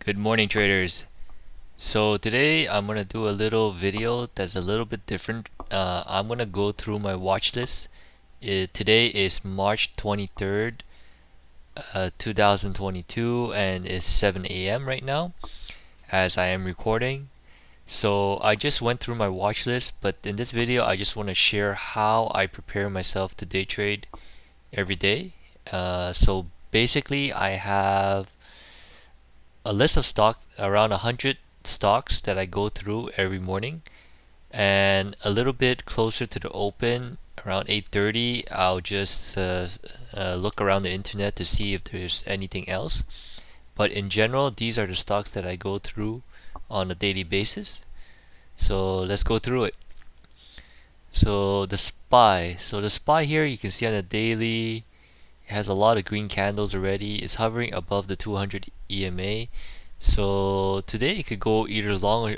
Good morning, traders. So today I'm gonna do a little video that's a little bit different. I'm gonna go through my watch list. Today is March 23rd, 2022, and it's 7 a.m. right now as I am recording. So I just went through my watch list, but in this video I just want to share how I prepare myself to day trade every day. So basically I have a list of stock around 100 stocks that I go through every morning, and a little bit closer to the open around 8:30 I'll just look around the internet to see if there's anything else. But in general, these are the stocks that I go through on a daily basis. So let's go through it. So the SPY here, you can see on the daily, it has a lot of green candles already. It's hovering above the 200 EMA. So today it could go either long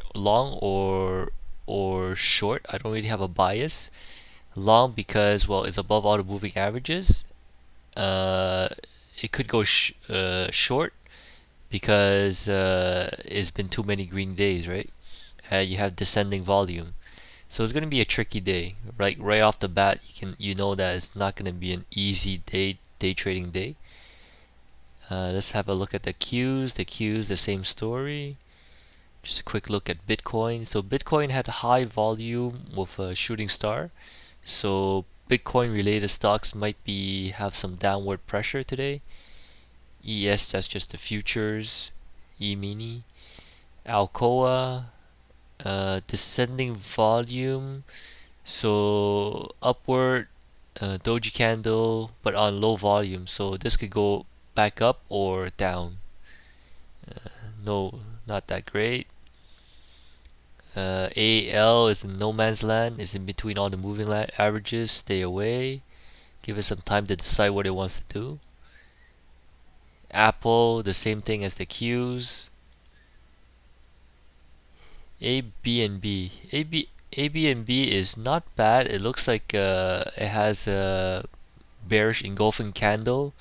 or short. I don't really have a bias. Long because, well, it's above all the moving averages. Uh, it could go short because it's been too many green days, right? You have descending volume. So it's gonna be a tricky day. Right off the bat, you know that it's not gonna be an easy day trading day. Let's have a look at the Qs. The Qs, the same story. Just a quick look at Bitcoin. So Bitcoin had a high volume with a shooting star. So Bitcoin related stocks might have some downward pressure today. ES, that's just the futures. E-mini. Alcoa, descending volume. So upward doji candle, but on low volume. So this could go back up or down. No, not that great. AL is in no man's land, is in between all the moving averages. Stay away. Give it some time to decide what it wants to do. Apple, the same thing as the Qs. ABNB. ABNB is not bad. It looks like it has a bearish engulfing candle.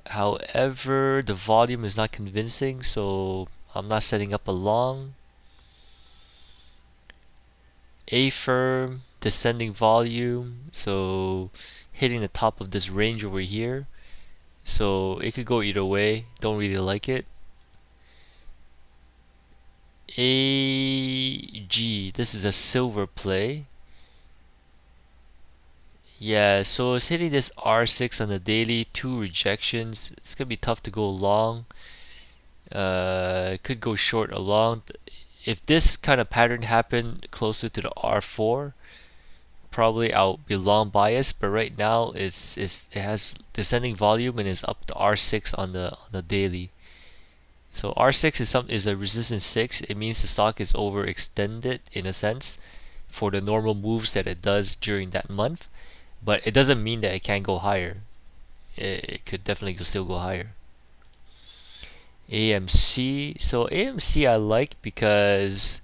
However, the volume is not convincing, so I'm not setting up a long. A firm, descending volume, so hitting the top of this range over here. So it could go either way. Don't really like it. AG, this is a silver play. Yeah, so it's hitting this R6 on the daily, two rejections. It's gonna be tough to go long. It could go short or long. If this kind of pattern happened closer to the R4, probably I'll be long biased. But right now, it has descending volume and is up to R6 on the daily. So R6 is a resistance 6. It means the stock is overextended in a sense for the normal moves that it does during that month. But it doesn't mean that it can't go higher. It could definitely still go higher. AMC. So AMC I like because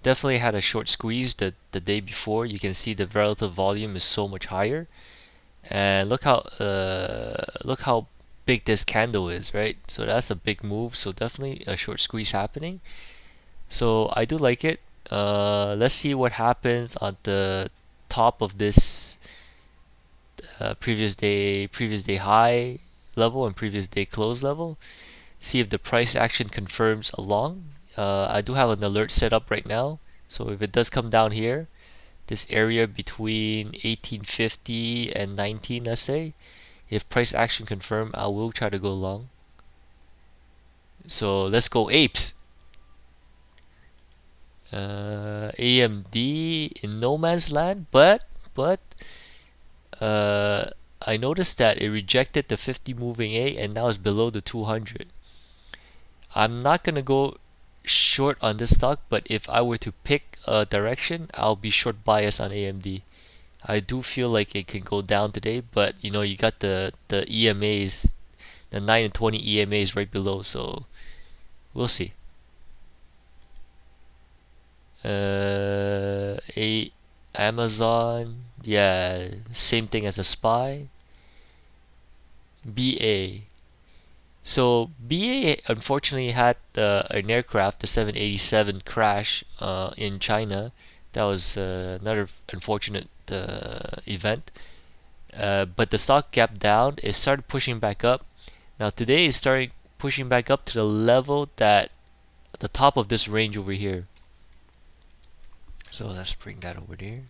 definitely had a short squeeze the day before. You can see the relative volume is so much higher. And look how big this candle is, right? So that's a big move. So definitely a short squeeze happening. So I do like it. Let's see what happens on the top of this previous day high level and previous day close level. See if the price action confirms along. I do have an alert set up right now. So if it does come down here, this area between 1850 and 19, let's say, if price action confirm, I will try to go long. So let's go apes. AMD in no man's land, but I noticed that it rejected the 50 moving A and now it's below the 200. I'm not gonna go short on this stock, but if I were to pick a direction, I'll be short bias on AMD. I do feel like it can go down today, but you know, you got the EMAs, the 9 and 20 EMAs right below, so we'll see. A Amazon, yeah, same thing as a SPY. BA. So BA unfortunately had an aircraft, the 787 crash in China. That was another unfortunate event. But the stock gap down. It started pushing back up. Now today it's starting pushing back up to the level that the top of this range over here. So let's bring that over there.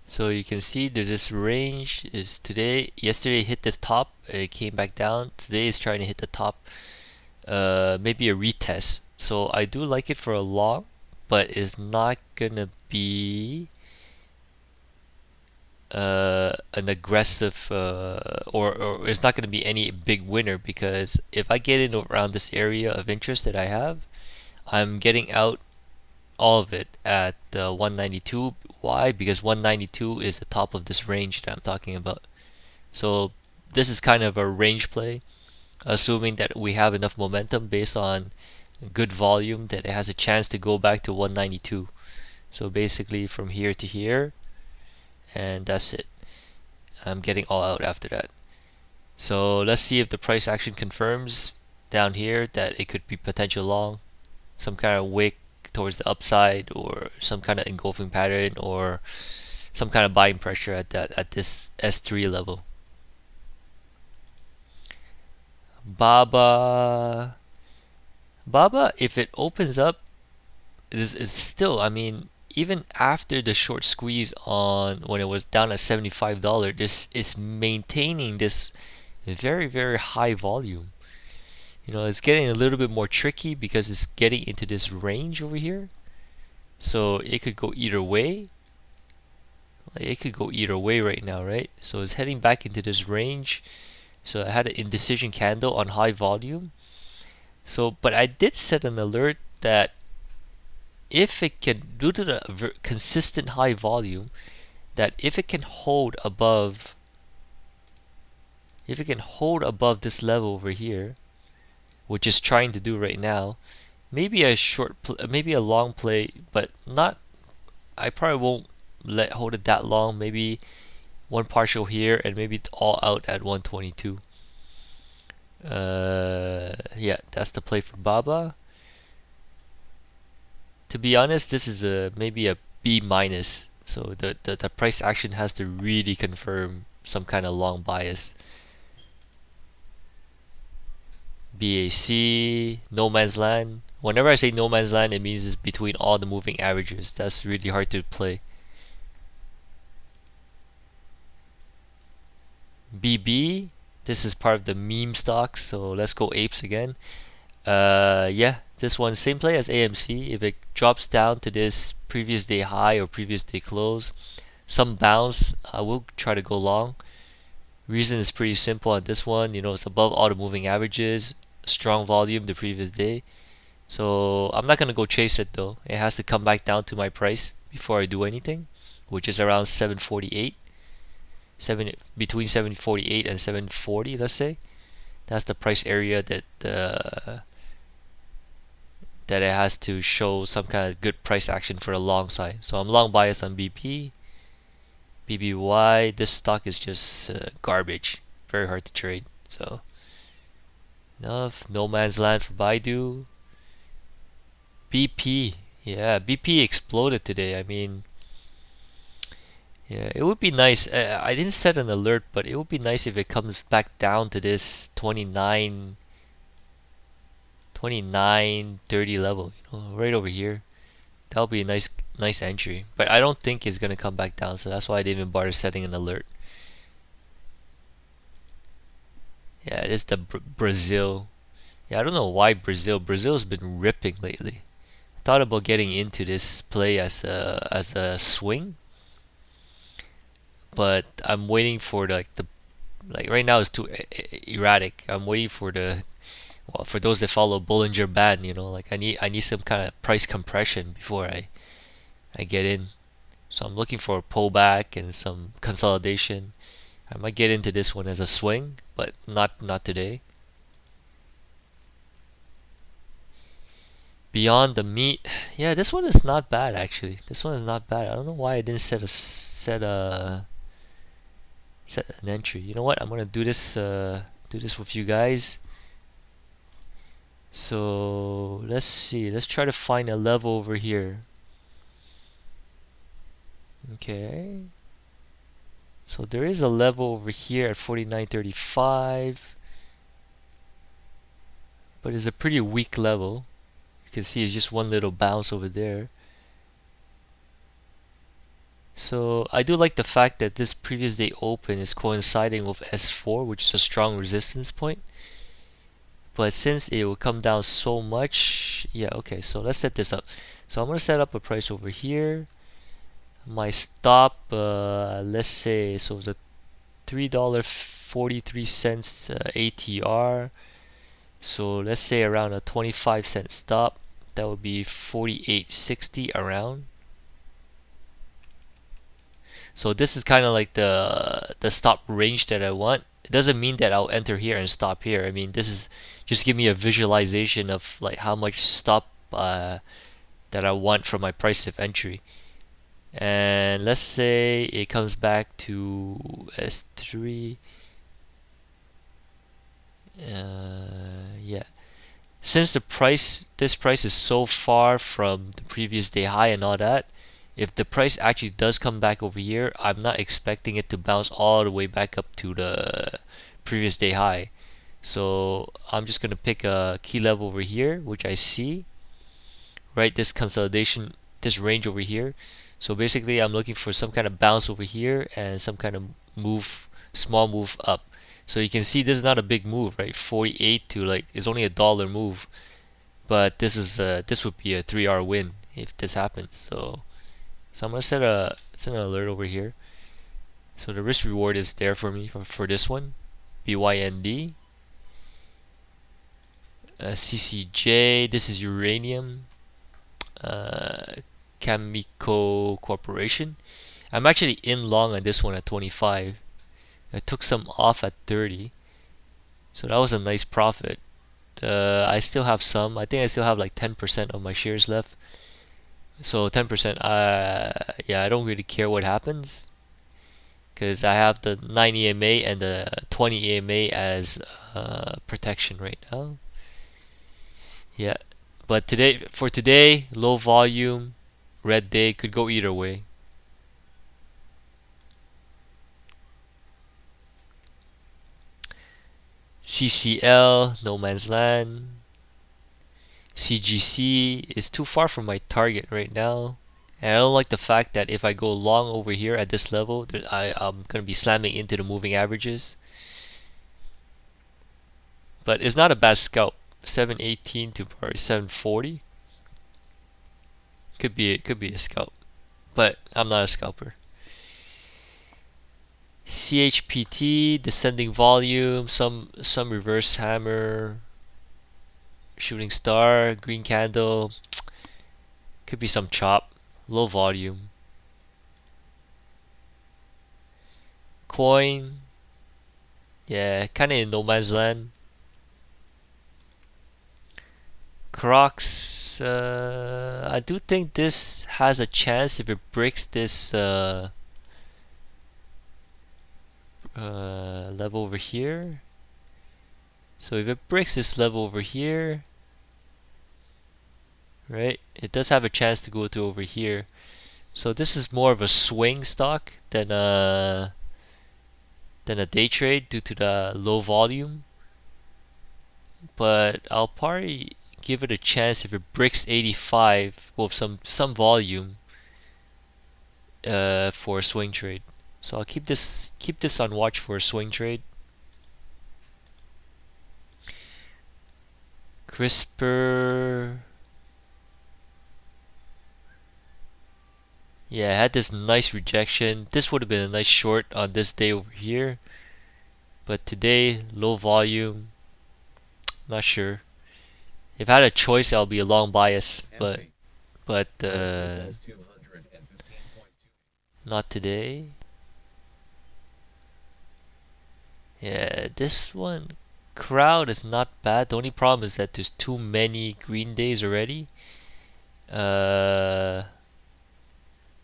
So you can see there's this range is today. Yesterday it hit this top. It came back down. Today is trying to hit the top. Maybe a retest. So I do like it for a long, but it's not gonna be an aggressive or it's not going to be any big winner, because if I get in around this area of interest that I have, I'm getting out all of it at 192. Why? Because 192 is the top of this range that I'm talking about. So this is kind of a range play, assuming that we have enough momentum based on good volume that it has a chance to go back to 192. So basically from here to here, and that's it. I'm getting all out after that. So let's see if the price action confirms down here that it could be potential long, some kind of wick towards the upside, or some kind of engulfing pattern, or some kind of buying pressure at this S3 level. Baba, if it opens up, is still. I mean, even after the short squeeze on when it was down at $75, this is maintaining this very high volume. It's getting a little bit more tricky because it's getting into this range over here. So it could go either way. It could go either way right now, right? So it's heading back into this range. So I had an indecision candle on high volume. So, but I did set an alert that if it can, due to the consistent high volume, that if it can hold above, this level over here, which is trying to do right now, maybe maybe a long play, but not. I probably won't hold it that long. Maybe one partial here, and maybe all out at 122. Yeah, that's the play for Baba. To be honest, this is maybe a B minus. So the price action has to really confirm some kind of long bias. BAC, no man's land. Whenever I say no man's land, it means it's between all the moving averages. That's really hard to play. BB, this is part of the meme stocks, so let's go apes again. Yeah, this one same play as AMC. If it drops down to this previous day high or previous day close, some bounce, I will try to go long. Reason is pretty simple on this one. It's above all the moving averages, strong volume the previous day. So I'm not gonna go chase it though. It has to come back down to my price before I do anything, which is around 748, between 748 and 740. Let's say that's the price area that it has to show some kind of good price action for a long side. So I'm long bias on BP, BBY. This stock is just garbage, very hard to trade. So enough. No man's land for Baidu. BP, yeah, BP exploded today. I mean, yeah, it would be nice. I didn't set an alert, but it would be nice if it comes back down to this 29, 30 level, right over here. That would be a nice entry. But I don't think it's gonna come back down, so that's why I didn't even bother setting an alert. Yeah, it is the Brazil. Yeah, I don't know why Brazil. Brazil's been ripping lately. I thought about getting into this play as a swing, but I'm waiting for the like right now it's too erratic. I'm waiting for for those that follow Bollinger Band, like I need some kind of price compression before I get in. So I'm looking for a pullback and some consolidation. I might get into this one as a swing, but not today. Beyond the meat, yeah, this one is not bad actually. This one is not bad. I don't know why I didn't Set an entry. You know what? I'm gonna do this with you guys. So let's see. Let's try to find a level over here. Okay. So there is a level over here at 49.35, but it's a pretty weak level. You can see it's just one little bounce over there. So I do like the fact that this previous day open is coinciding with S4, which is a strong resistance point. But since it will come down so much, yeah, okay, so let's set this up. So I'm going to set up a price over here. My stop, let's say, so it's a $3.43 ATR. So let's say around a 25-cent stop. That would be 48.60 around. So this is kind of like the stop range that I want. It doesn't mean that I'll enter here and stop here. I mean, this is just give me a visualization of like how much stop that I want from my price of entry. And let's say it comes back to S3. Yeah. Since this price is so far from the previous day high and all that, if the price actually does come back over here, I'm not expecting it to bounce all the way back up to the previous day high. So I'm just going to pick a key level over here, which I see, right? This consolidation, this range over here. So basically I'm looking for some kind of bounce over here and some kind of move, small move up. So you can see this is not a big move, right? 48 to like, it's only $1 move. But this would be a 3R win if this happens. So I'm gonna set an alert over here. So the risk reward is there for me for this one. BYND. CCJ. This is uranium. Cameco Corporation. I'm actually in long on this one at 25. I took some off at 30. So that was a nice profit. I still have some. I think I still have like 10% of my shares left. So 10%, yeah, I don't really care what happens because I have the 9 EMA and the 20 EMA as protection right now. Yeah, but for today, low volume, red day, could go either way. CCL, no man's land. CGC is too far from my target right now. And I don't like the fact that if I go long over here at this level, I'm going to be slamming into the moving averages. But it's not a bad scalp. 718 to probably 740. Could be a scalp. But I'm not a scalper. CHPT, descending volume, some reverse hammer, shooting star, green candle. Could be some chop. Low volume. Coin. Yeah, kinda in no man's land. Crocs, I do think this has a chance if it breaks this level over here. So if it breaks this level over here, right, it does have a chance to go to over here. So this is more of a swing stock than a day trade due to the low volume. But I'll probably give it a chance if it breaks 85 with some volume for a swing trade. So I'll keep this on watch for a swing trade. CRISPR. Yeah, I had this nice rejection. This would have been a nice short on this day over here. But today, low volume. Not sure. If I had a choice, I'll be a long bias, but not today. Yeah, this one crowd is not bad. The only problem is that there's too many green days already. Uh,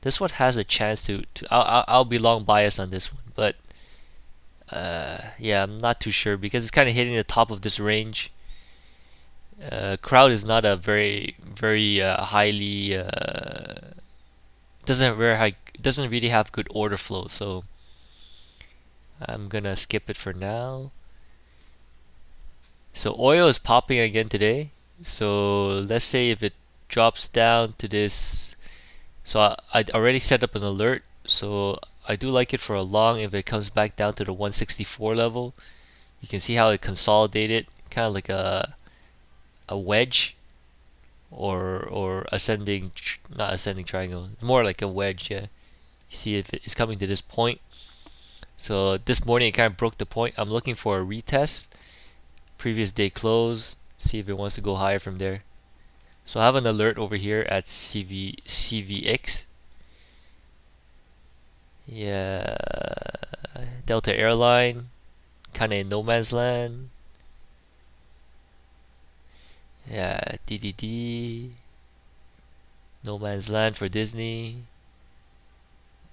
this one has a chance to I'll be long biased on this one, but Yeah, I'm not too sure because it's kind of hitting the top of this range. Crowd is not a very highly doesn't really have good order flow, so I'm gonna skip it for now. So oil is popping again today. So let's say if it drops down to this, so I already set up an alert. So I do like it for a long if it comes back down to the 164 level. You can see how it consolidated, kind of like a wedge or ascending, not ascending triangle, more like a wedge. Yeah, you see if it's coming to this point. So this morning it kind of broke the point. I'm looking for a retest. Previous day close. See if it wants to go higher from there. So I have an alert over here at CVX. Yeah, Delta Airline, kind of in no man's land. Yeah, DDD, no man's land for Disney.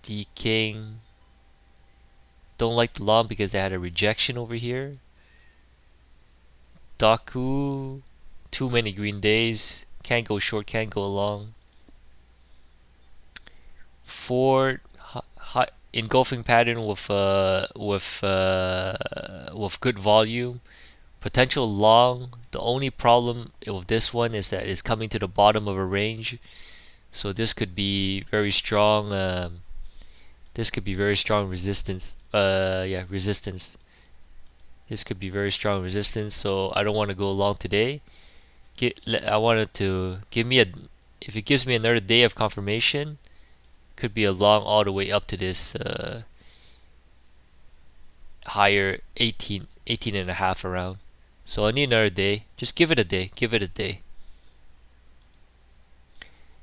D King. Don't like the long because they had a rejection over here. Daku, too many green days. Can't go short, can't go long. Ford, engulfing pattern with good volume. Potential long. The only problem with this one is that it's coming to the bottom of a range, so this could be very strong. This could be very strong resistance. Yeah, resistance. This could be very strong resistance. So I don't want to go long today. I wanted to give me a. If it gives me another day of confirmation, could be a long all the way up to this higher 18 and a half around. So I need another day. Just give it a day. Give it a day.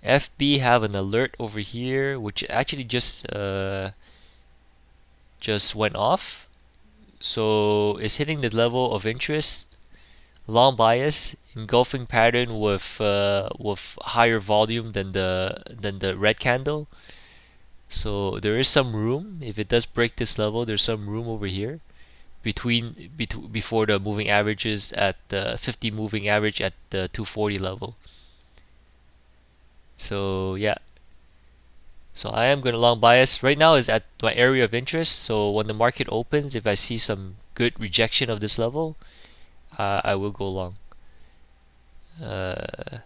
FB have an alert over here, which actually just went off. So it's hitting the level of interest. Long bias, engulfing pattern with higher volume than the red candle. So there is some room. If it does break this level, there's some room over here before the moving averages at the 50 moving average at the 240 level. So yeah, so I am going to long bias. Right now is at my area of interest. So when the market opens, if I see some good rejection of this level, I will go long. Uh,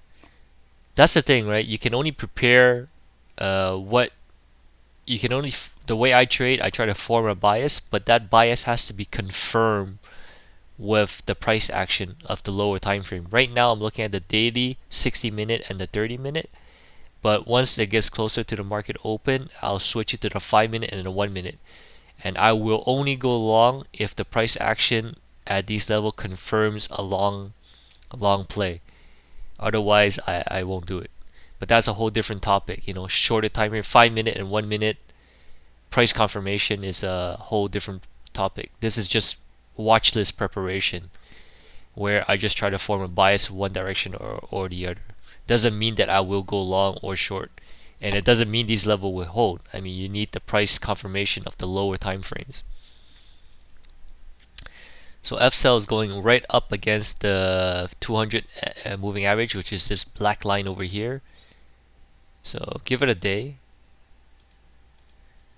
that's the thing, right? You can only prepare what you can only the way I trade. I try to form a bias, but that bias has to be confirmed with the price action of the lower time frame. Right now, I'm looking at the daily, 60-minute, and the 30-minute. But once it gets closer to the market open, I'll switch it to the 5-minute and the 1-minute. And I will only go long if the price action at these level confirms a long play. Otherwise, I won't do it. But that's a whole different topic. Shorter time frame, 5-minute and 1-minute price confirmation is a whole different topic. This is just watch list preparation, where I just try to form a bias one direction or the other. Doesn't mean that I will go long or short, and it doesn't mean these level will hold. I mean, you need the price confirmation of the lower time frames. So F cell is going right up against the 200 moving average, which is this black line over here. So give it a day.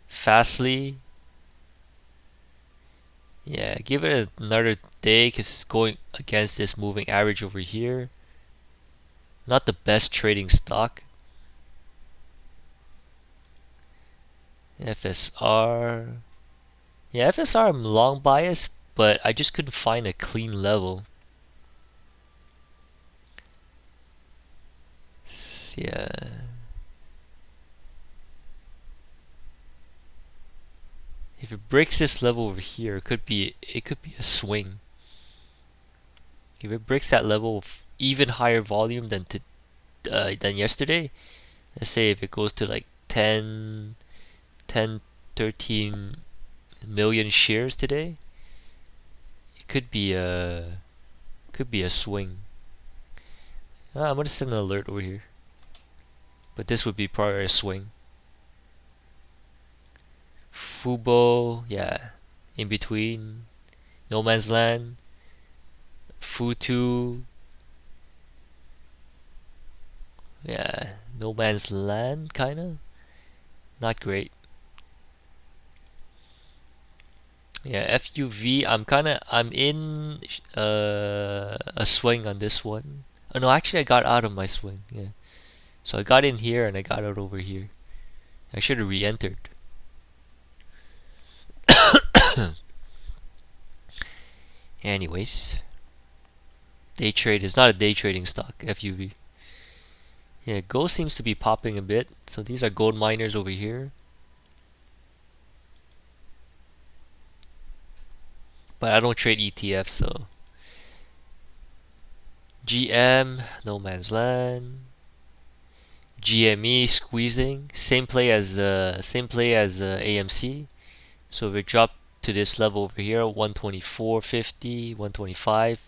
Fastly, yeah, give it another day because it's going against this moving average over here. Not the best trading stock. FSR. Yeah, FSR I'm long bias, but I just couldn't find a clean level. Yeah. If it breaks this level over here, it could be a swing. If it breaks that level of even higher volume than yesterday, let's say if it goes to like 10, 13 million shares today, it could be a swing. I'm gonna send an alert over here, but this would be probably a swing. Fubo, yeah, in between, no man's land, Futu, yeah, no man's land, kinda, not great. Yeah, FUV, I'm in a swing on this one. Oh no, actually I got out of my swing. Yeah, so I got in here and I got out over here. I should have re-entered. Anyways, day trade is not a day trading stock. FUV. Yeah, gold seems to be popping a bit. So these are gold miners over here. But I don't trade ETFs, so GM, no man's land. GME squeezing, same play as AMC. So if it dropped to this level over here, 124.50, 125.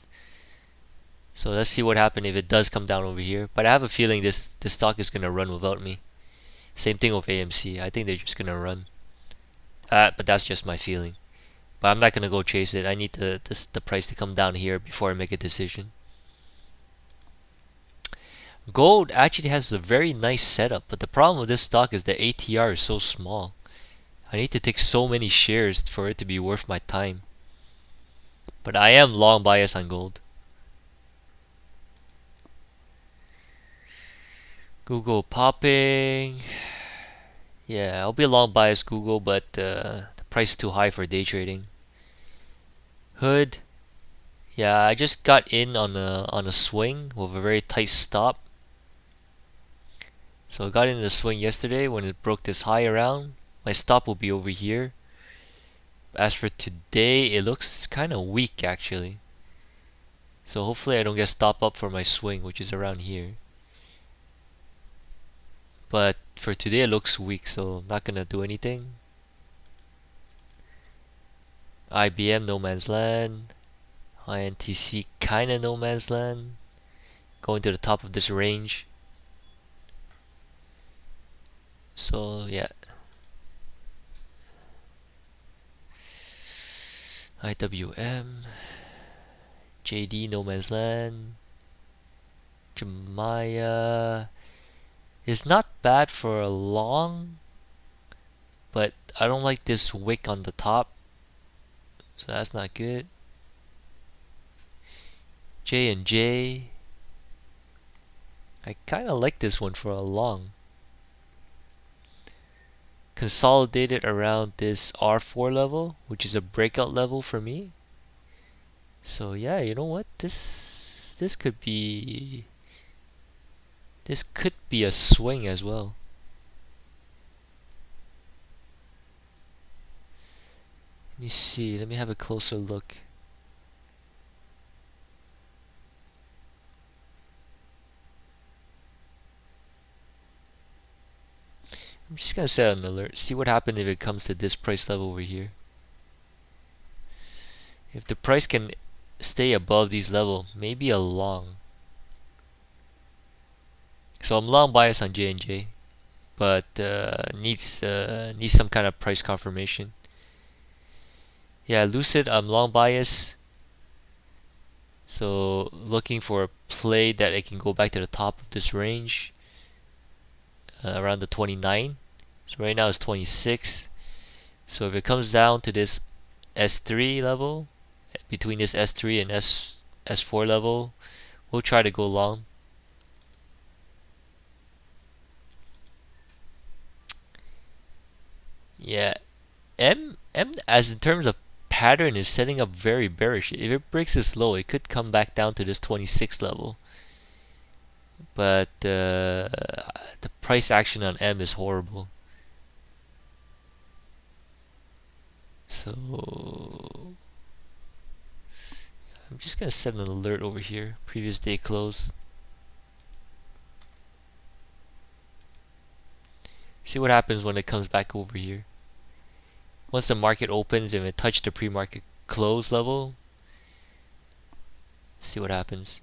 So let's see what happens if it does come down over here. But I have a feeling this stock is gonna run without me. Same thing with AMC. I think they're just gonna run. But that's just my feeling. But I'm not gonna go chase it. I need the price to come down here before I make a decision. Gold actually has a very nice setup, but the problem with this stock is the ATR is so small. I need to take so many shares for it to be worth my time. But I am long bias on gold. Google popping. Yeah, I'll be long bias Google, but the price is too high for day trading. Hood. Yeah, I just got in on a swing with a very tight stop. So I got in the swing yesterday when it broke this high around. My stop will be over here. As for today, it looks kind of weak actually. So hopefully I don't get stop up for my swing, which is around here. But for today it looks weak, so I'm not gonna do anything. IBM no man's land. INTC kinda no man's land. Going to the top of this range. So yeah. IWM. JD no man's land. Jemaya is not bad for a long, but I don't like this wick on the top, so that's not good. J and J, I kind of like this one for a long. Consolidated around this R4 level, which is a breakout level for me. So yeah, you know what? This could be a swing as well. Let me see. Let me have a closer look. I'm just gonna set an alert. See what happens if it comes to this price level over here. If the price can stay above these level, maybe a long. So I'm long bias on J&J, but needs some kind of price confirmation. Yeah, Lucid, I'm long bias. So looking for a play that it can go back to the top of this range, around the 29. So right now it's 26. So if it comes down to this S3 level, between this S3 and S4 level, we'll try to go long. Yeah, M as in terms of pattern is setting up very bearish. If it breaks this low, it could come back down to this 26 level. But the price action on M is horrible. So I'm just gonna set an alert over here. Previous day close. See what happens when it comes back over here. Once the market opens and it touched the pre-market close level, see what happens.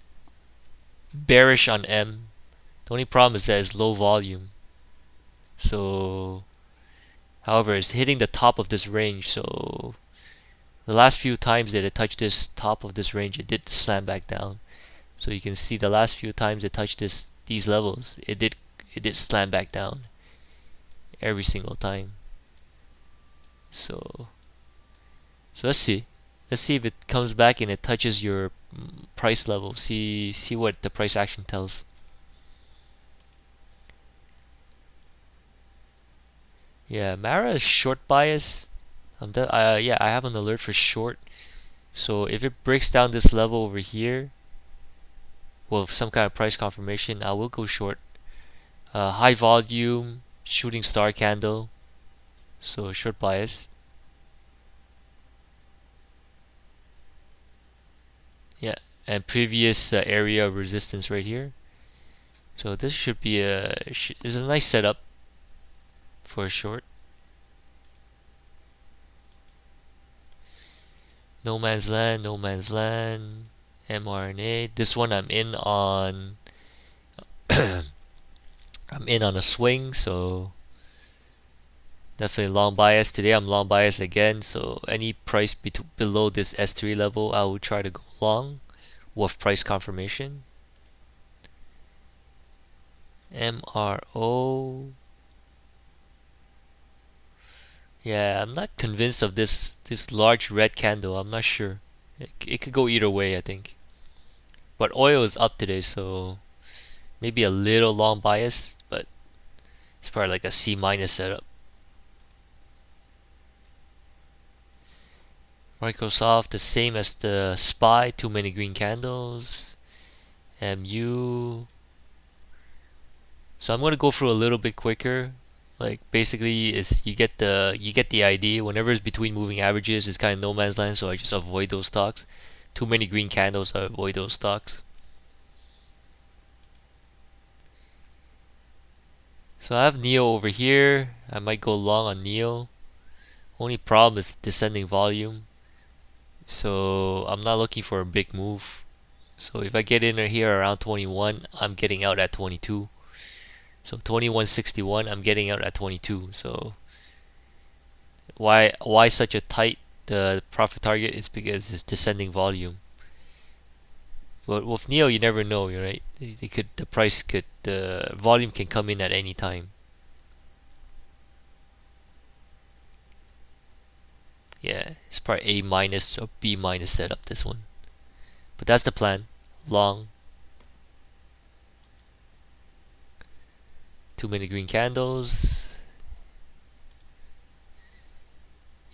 Bearish on M. The only problem is that it's low volume. So, however, it's hitting the top of this range, so The last few times that it touched this top of this range, it did slam back down. So you can see the last few times it touched these levels, it did slam back down every single time. So let's see. Let's see if it comes back and it touches your price level. See what the price action tells. Yeah, Mara is short bias. Yeah, I have an alert for short. So if it breaks down this level over here, well, some kind of price confirmation, I will go short. High volume, shooting star candle, so short bias. Yeah, and previous area of resistance right here. So this should be is a nice setup for a short. No man's land, no man's land, mRNA. This one I'm in on. I'm in on a swing, so definitely long bias. Today I'm long bias again, so any price below this S3 level, I will try to go long with price confirmation. MRO. Yeah, I'm not convinced of this large red candle. I'm not sure. It could go either way, I think. But oil is up today, so maybe a little long bias, but it's probably like a C minus setup. Microsoft, the same as the SPY, too many green candles. MU. So I'm gonna go through a little bit quicker. Like basically, is you get the idea. Whenever it's between moving averages, it's kind of no man's land. So I just avoid those stocks. Too many green candles, I avoid those stocks. So I have Neo over here. I might go long on Neo. Only problem is descending volume. So I'm not looking for a big move. So if I get in here around 21, I'm getting out at 22. So 21.61, I'm getting out at 22. So why such a tight profit target is because it's descending volume. But with Neo, you never know, right? The volume can come in at any time. Yeah, it's probably A minus or B minus setup this one. But that's the plan. Long. Too many green candles.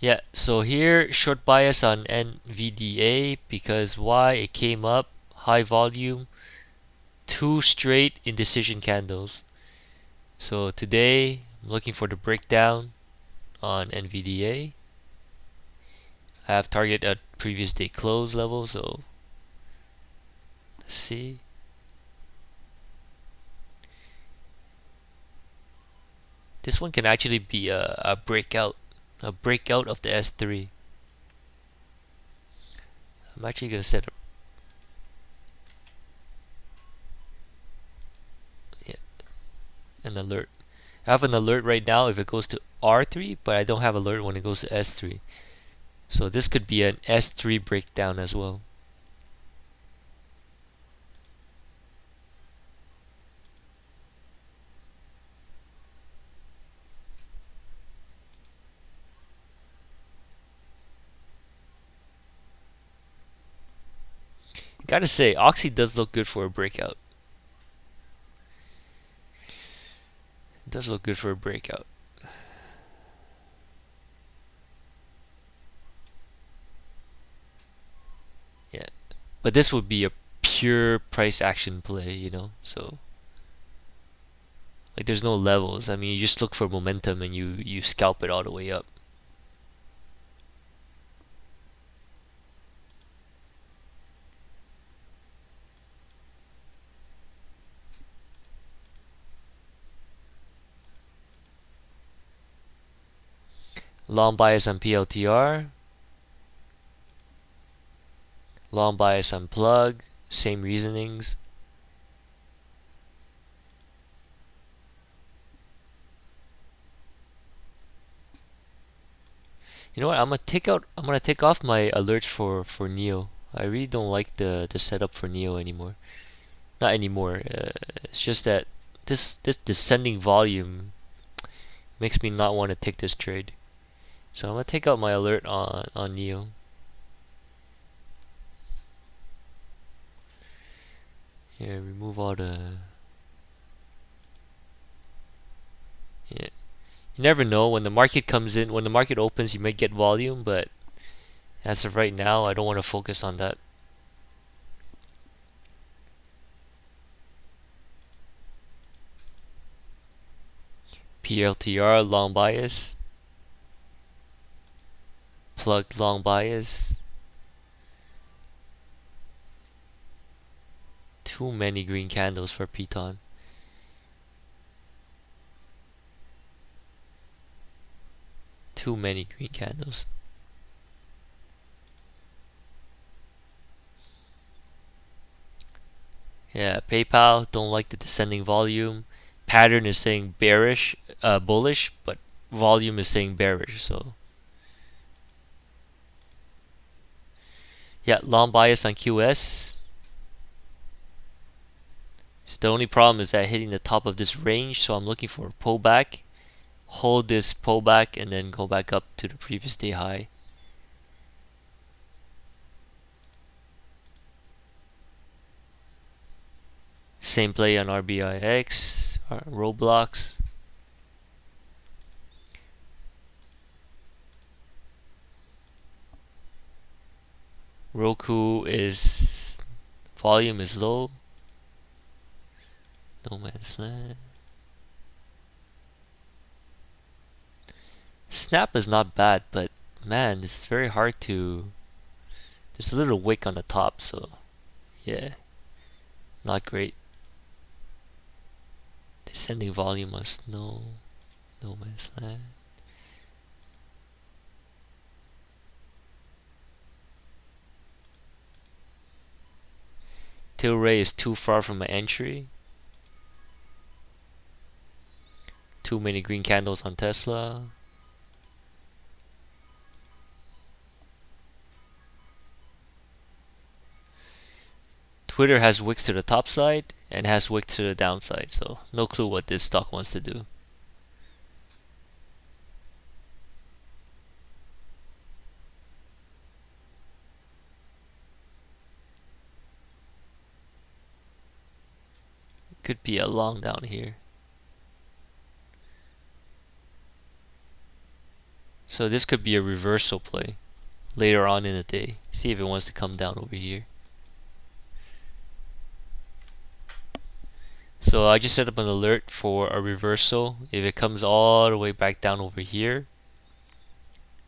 Yeah, so here short bias on NVDA because why it came up high volume, two straight indecision candles. So today I'm looking for the breakdown on NVDA. I have target at previous day close level, so let's see. This one can actually be a breakout of the S3. I'm actually gonna set yeah, an alert. I have an alert right now if it goes to R3, but I don't have alert when it goes to S3. So this could be an S3 breakdown as well. Gotta say, Oxy does look good for a breakout. It does look good for a breakout. Yeah, but this would be a pure price action play, So like, there's no levels. I mean, you just look for momentum and you scalp it all the way up. Long bias on PLTR. Long bias on plug. Same reasonings. You know what? I'm gonna take off my alerts for Neo. I really don't like the setup for Neo anymore. Not anymore. It's just that this descending volume makes me not want to take this trade. So I'm gonna take out my alert on Neo. Yeah, remove all the. Yeah, you never know when the market comes in. When the market opens, you may get volume, but as of right now, I don't want to focus on that. PLTR long bias, plugged long bias. Too many green candles for Piton. Too many green candles. Yeah, PayPal don't like the descending volume. Pattern is saying bearish, bullish, but volume is saying bearish. So yeah, long bias on QS. So the only problem is that hitting the top of this range, so I'm looking for a pullback. Hold this pullback and then go back up to the previous day high. Same play on RBIX, Roblox. Roku is volume is low. No man's land. Snap is not bad, but man, it's very hard to. There's a little wick on the top, so yeah, not great. Descending volume on snow. No man's land. Tilray is too far from my entry. Too many green candles on Tesla. Twitter has wicks to the top side and has wicks to the downside, so no clue what this stock wants to do. It could be a long down here. So this could be a reversal play later on in the day. See if it wants to come down over here. So I just set up an alert for a reversal. If it comes all the way back down over here,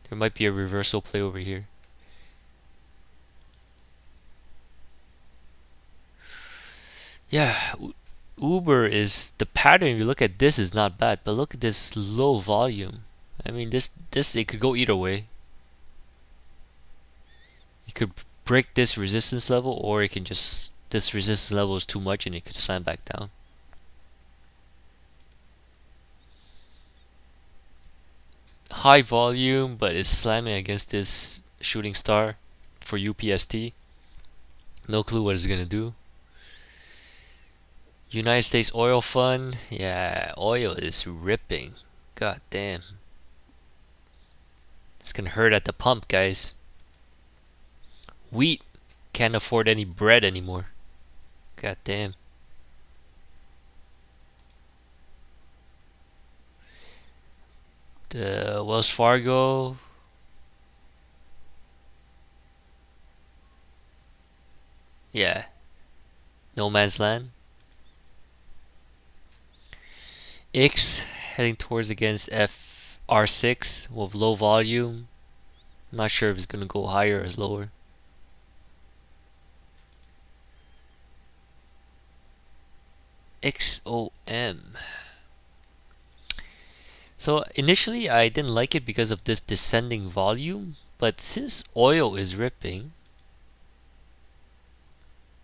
there might be a reversal play over here. Yeah, Uber is the pattern. If you look at this, is not bad, but look at this low volume. I mean, this it could go either way. You could break this resistance level, or it can just this resistance level is too much and it could slam back down. High volume, but it's slamming against this shooting star for UPST. No clue what it's gonna do. United States Oil Fund, yeah, oil is ripping. God damn. It's gonna hurt at the pump, guys. Wheat can't afford any bread anymore. God damn. The Wells Fargo. Yeah. No man's land. X heading towards against FR6 with low volume. I'm not sure if it's gonna go higher or lower. XOM. So initially I didn't like it because of this descending volume, but since oil is ripping,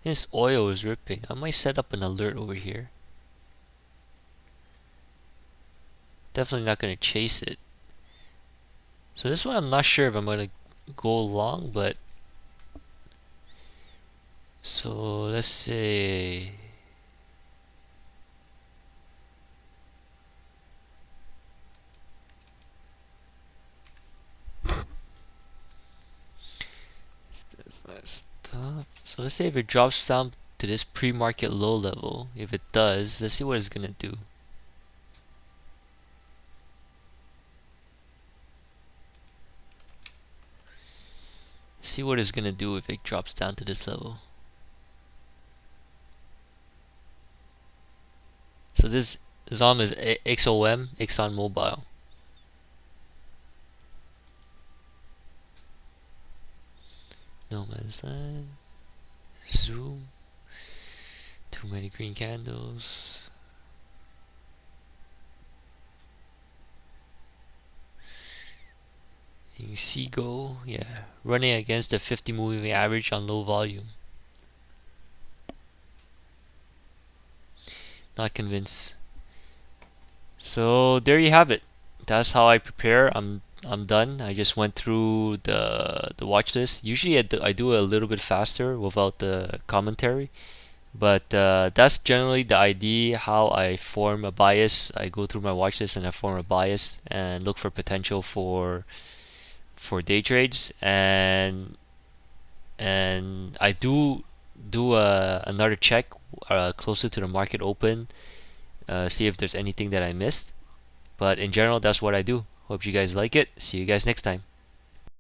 I might set up an alert over here. Definitely not gonna chase it. So this one I'm not sure if I'm gonna go long, but so let's say stop. So let's say if it drops down to this pre-market low level, if it does, let's see what it's gonna do. See what it's gonna do if it drops down to this level. So this ZOM is XOM, Exxon Mobil. No man's land. Zoom. Too many green candles. You can see go, yeah, running against the 50 moving average on low volume. Not convinced. So there you have it. That's how I prepare. I'm done. I just went through the watch list. Usually I do a little bit faster without the commentary, but that's generally the idea. How I form a bias. I go through my watch list and I form a bias and look for potential for day trades, and I do another check closer to the market open, see if there's anything that I missed. But in general, that's what I do. Hope you guys like it. See you guys next time.